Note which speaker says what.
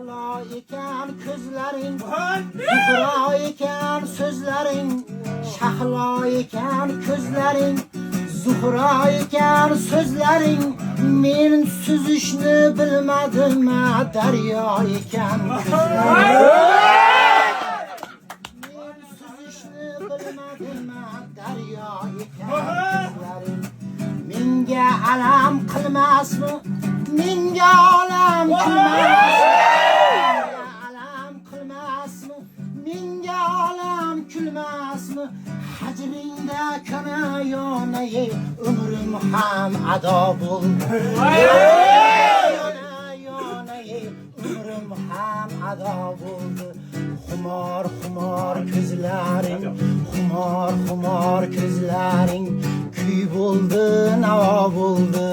Speaker 1: Shahlo ekan ko'zlaring, Zuhro ekan so'zlaring, Shahlo ekan ko'zlaring, Zuhro ekan so'zlaring, men suzishni bilmadim, daryo ekan ko'zlaring. Men suzishni bilmadim, daryo ekan ko'zlaring. Menga alam qilmasmi? Menga olam kulmasmi? Menga olam kulmasmi? Hajringda kana yonay, umrim ham ado bo'ldi. Yonay, umrim ham ado bo'ldi. Xumor ko'zlaring, xumor ko'zlaring, kuy bo'ldi, navo bo'ldi.